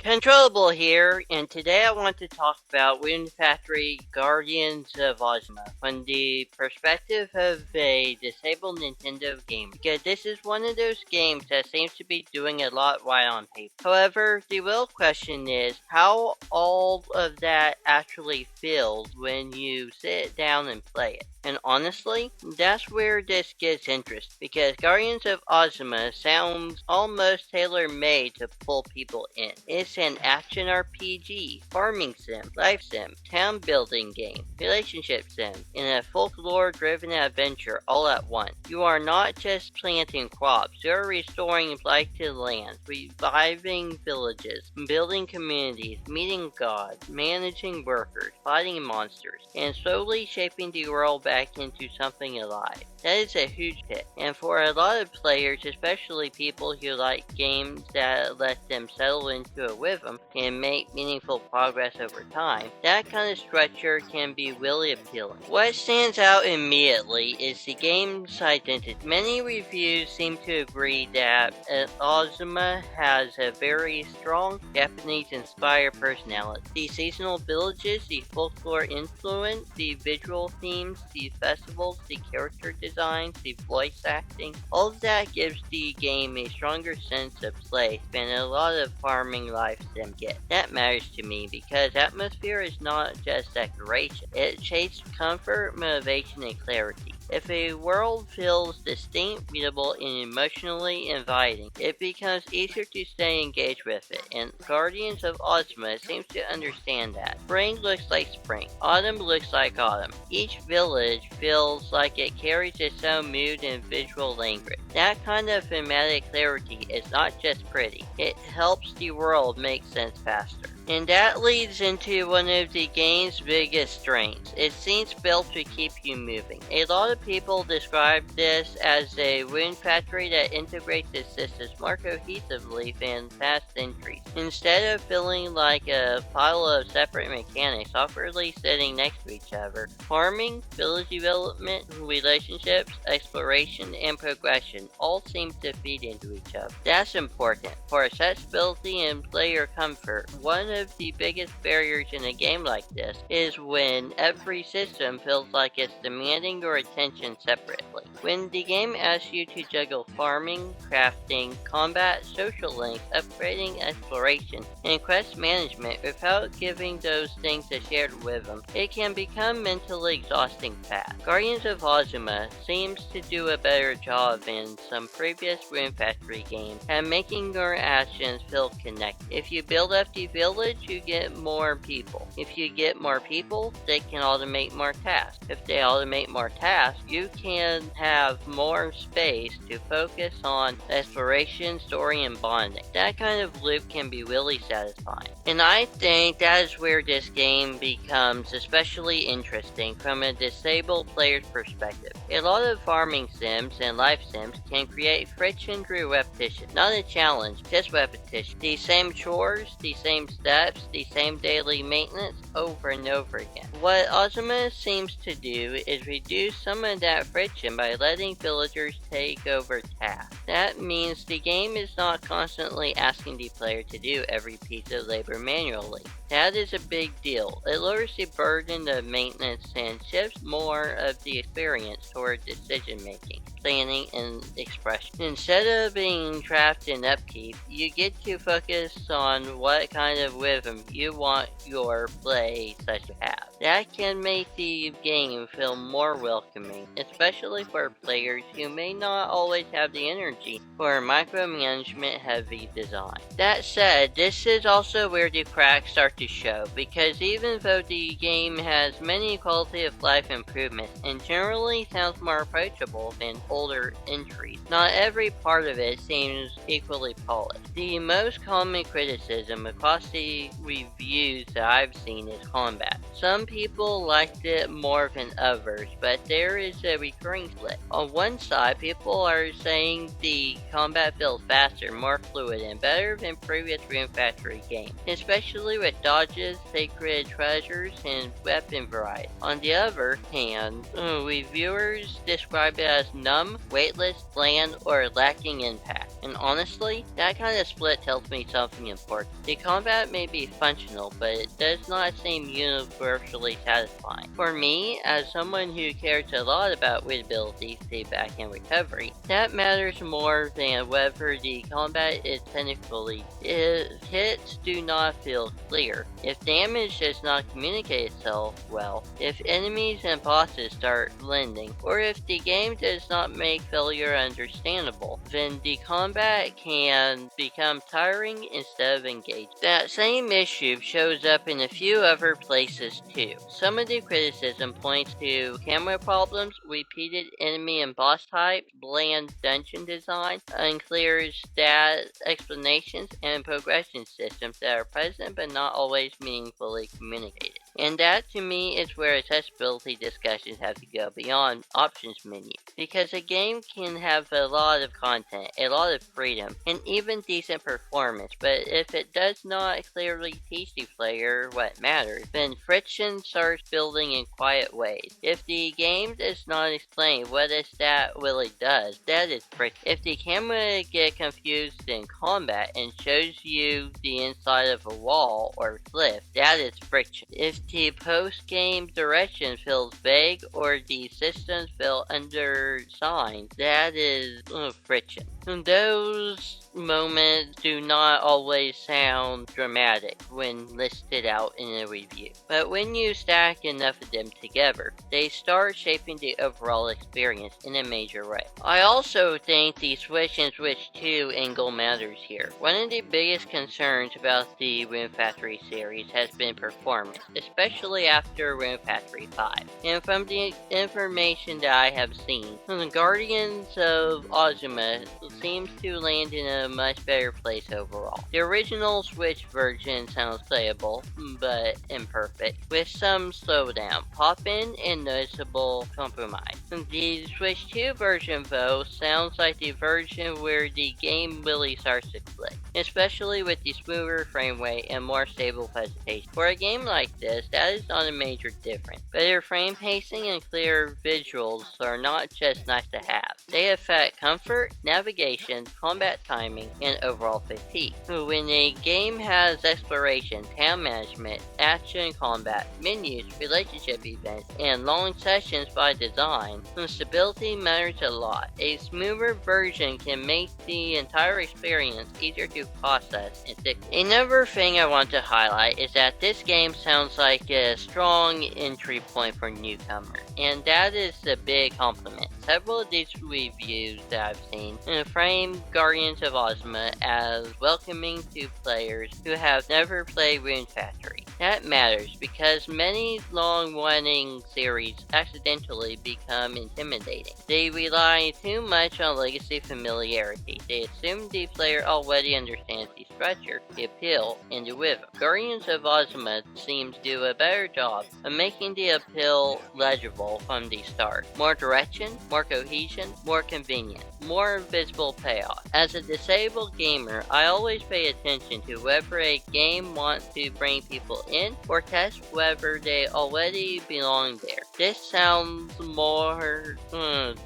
CtrlAble here, and today I want to talk about Rune Factory Guardians of Azuma from the perspective of a disabled Nintendo game, because this is one of those games that seems to be doing a lot right on paper. However, the real question is how all of that actually feels when you sit down and play it. And honestly, that's where this gets interesting, because Guardians of Azuma sounds almost tailor-made to pull people in. It's an action RPG, farming sim, life sim, town building game, relationship sim, and a folklore-driven adventure all at once. You are not just planting crops, you are restoring blighted lands, reviving villages, building communities, meeting gods, managing workers, fighting monsters, and slowly shaping the world back into something alive. That is a huge hit, and for a lot of players, especially people who like games that let them settle into a rhythm and make meaningful progress over time, that kind of structure can be really appealing. What stands out immediately is the game's identity. Many reviews seem to agree that Azuma has a very strong Japanese-inspired personality. The seasonal villages, the folklore influence, the visual themes, the festivals, the character designs, the voice acting, all of that gives the game a stronger sense of place than a lot of farming life sim get. That matters to me because atmosphere is not just decoration. It shapes comfort, motivation, and clarity. If a world feels distinct, readable, and emotionally inviting, it becomes easier to stay engaged with it, and Guardians of Azuma seems to understand that. Spring looks like spring. Autumn looks like autumn. Each village feels like it carries its own mood and visual language. That kind of thematic clarity is not just pretty, it helps the world make sense faster. And that leads into one of the game's biggest strengths. It seems built to keep you moving. A lot of people describe this as a Rune Factory that integrates its systems more cohesively than past entries. Instead of feeling like a pile of separate mechanics awkwardly sitting next to each other, farming, village development, relationships, exploration, and progression all seem to feed into each other. That's important. For accessibility and player comfort, one of the biggest barriers in a game like this is when every system feels like it's demanding your attention separately. When the game asks you to juggle farming, crafting, combat, social links, upgrading, exploration, and quest management without giving those things a shared rhythm, it can become mentally exhausting fast. Guardians of Azuma seems to do a better job than some previous Rune Factory games at making your actions feel connected. If you build up the village, you get more people. If you get more people, they can automate more tasks. If they automate more tasks, you can have more space to focus on exploration, story, and bonding. That kind of loop can be really satisfying. And I think that is where this game becomes especially interesting from a disabled player's perspective. A lot of farming sims and life sims can create friction through repetition. Not a challenge, just repetition. The same chores, the same steps, the same daily maintenance over and over again. What Azuma seems to do is reduce some of that friction by letting villagers take over tasks. That means the game is not constantly asking the player to do every piece of labor manually. That is a big deal. It lowers the burden of maintenance and shifts more of the experience toward decision making, planning, and expression. Instead of being trapped in upkeep, you get to focus on what kind of rhythm you want your play session to have. That can make the game feel more welcoming, especially for players who may not always have the energy for micromanagement heavy design. That said, this is also where the cracks start to show, because even though the game has many quality of life improvements and generally sounds more approachable than older entries, not every part of it seems equally polished. The most common criticism across the reviews that I've seen is combat. Some people liked it more than others, but there is a recurring split. On one side, people are saying the combat feels faster, more fluid, and better than previous Rune Factory games, especially with dodges, sacred treasures, and weapon variety. On the other hand, reviewers describe it as not dumb, weightless, bland, or lacking impact. And honestly, that kind of split tells me something important. The combat may be functional, but it does not seem universally satisfying. For me, as someone who cares a lot about readability, feedback, and recovery, that matters more than whether the combat is technically. If hits do not feel clear, if damage does not communicate itself well, if enemies and bosses start blending, or if the game does not make failure understandable, then the combat can become tiring instead of engaging. That same issue shows up in a few other places too. Some of the criticism points to camera problems, repeated enemy and boss types, bland dungeon design, unclear stat explanations, and progression systems that are present but not always meaningfully communicated. And that to me is where accessibility discussions have to go beyond options menu. Because a game can have a lot of content, a lot of freedom, and even decent performance, but if it does not clearly teach the player what matters, then friction starts building in quiet ways. If the game does not explain what a stat really does, that is friction. If the camera gets confused in combat and shows you the inside of a wall or cliff, that is friction. If the post-game direction feels vague or the systems feel undersigned, that is friction. And those moments do not always sound dramatic when listed out in a review, but when you stack enough of them together, they start shaping the overall experience in a major way. I also think the switch and switch to angle matters here. One of the biggest concerns about the Rune Factory series has been performance, especially after Rune Factory 5. And from the information that I have seen, the Guardians of Azuma seems to land in a much better place overall. The original Switch version sounds playable, but imperfect, with some slowdown, pop-in, and noticeable compromise. The Switch 2 version, though, sounds like the version where the game really starts to click, especially with the smoother frame rate and more stable presentation. For a game like this, that is not a major difference. Better frame pacing and clear visuals are not just nice to have. They affect comfort, navigation, combat timing, and overall fatigue. When a game has exploration, town management, action combat, menus, relationship events, and long sessions by design, stability matters a lot. A smoother version can make the entire experience easier to process and stick with. Another thing I want to highlight is that this game sounds like a strong entry point for newcomers, and that is a big compliment. Several of these reviews that I've seen frame Guardians of Azuma as welcoming to players who have never played Rune Factory. That matters because many long-running series accidentally become intimidating. They rely too much on legacy familiarity. They assume the player already understands the structure, the appeal, and the rhythm. Guardians of Azuma seems to do a better job of making the appeal legible from the start. More direction, more cohesion, more convenience, more visible payoff. As a disabled gamer, I always pay attention to whether a game wants to bring people in or test whether they already belong there. This sounds more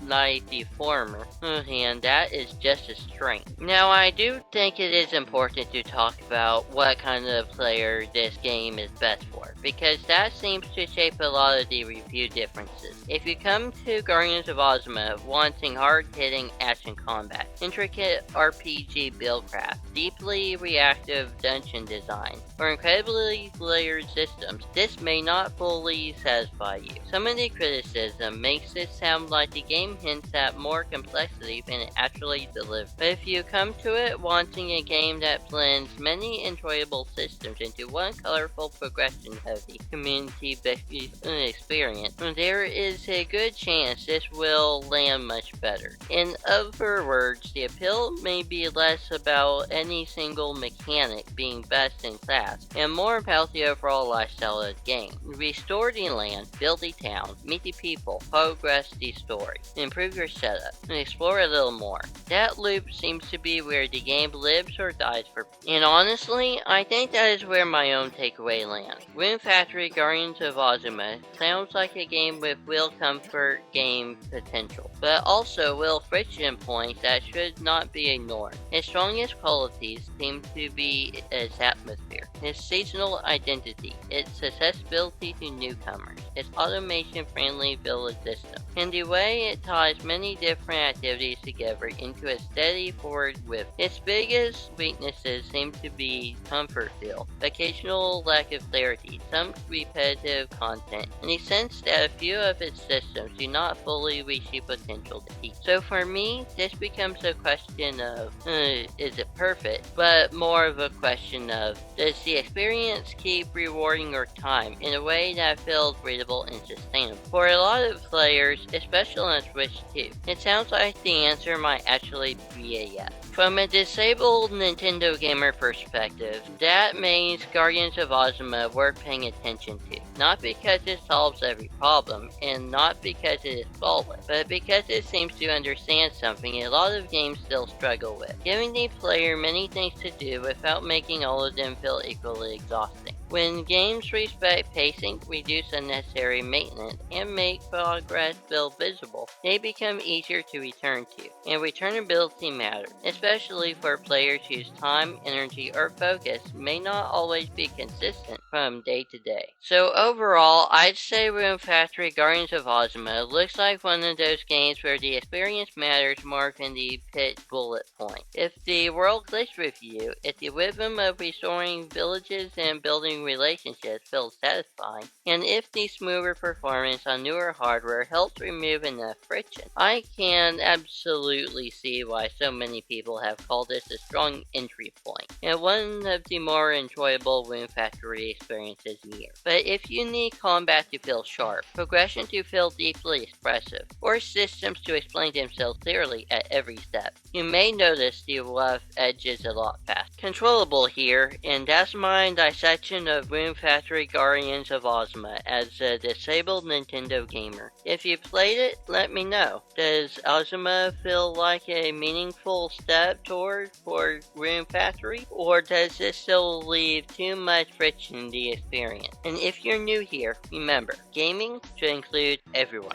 like the former, and that is just a strength. Now, I do think it is important to talk about what kind of player this game is best for, because that seems to shape a lot of the review differences. If you come to Guardians of Azuma wanting hard-hitting action combat, intricate RPG buildcraft, deeply reactive dungeon design, or incredibly layered systems, this may not fully satisfy you. Some of the criticism makes it sound like the game hints at more complexity than it actually delivers. But if you come to it wanting a game that blends many enjoyable systems into one colorful progression-heavy community-based experience, there is a good chance this will land much better. In other words, the appeal may be less about any single mechanic being best in class, and more about the overall lifestyle of the game. Restored land, building town, meet the people, progress the story, improve your setup, and explore a little more. That loop seems to be where the game lives or dies for me. And honestly, I think that is where my own takeaway lands. Rune Factory Guardians of Azuma sounds like a game with real comfort game potential, but also real friction points that should not be ignored. Its strongest qualities seem to be its atmosphere, its seasonal identity, its accessibility to newcomers, its automation-friendly village system, and the way it ties many different activities together into a steady forward whip. Its biggest weaknesses seem to be comfort feel, occasional lack of clarity, some repetitive content, and the sense that a few of its systems do not fully reach the potential to teach. So for me, this becomes a question of, is it perfect? But more of a question of, does the experience keep rewarding your time in a way that feels readable and sustainable? For a lot of players, especially on Switch 2, it sounds like the answer might actually be a yes. From a disabled Nintendo gamer perspective, that means Guardians of Azuma worth paying attention to. Not because it solves every problem, and not because it is flawless, but because it seems to understand something a lot of games still struggle with, giving the player many things to do without making all of them feel equally exhausting. When games respect pacing, reduce unnecessary maintenance, and make progress feel visible, they become easier to return to, and returnability matters, especially for players whose time, energy, or focus may not always be consistent from day to day. So overall, I'd say Rune Factory Guardians of Azuma looks like one of those games where the experience matters more than the pit bullet point. If the world clicks with you, if the rhythm of restoring villages and building relationships feels satisfying, and if the smoother performance on newer hardware helps remove enough friction, I can absolutely see why so many people have called this a strong entry point, and one of the more enjoyable Rune Factory experiences in years. But if you need combat to feel sharp, progression to feel deeply expressive, or systems to explain themselves clearly at every step, you may notice the rough edges a lot faster. CtrlAble here, and that's my dissection of Rune Factory Guardians of Azuma as a disabled Nintendo gamer. If you played it, let me know. Does Azuma feel like a meaningful step toward for Rune Factory, or does it still leave too much friction in the experience? And if you're new here, remember, gaming should include everyone.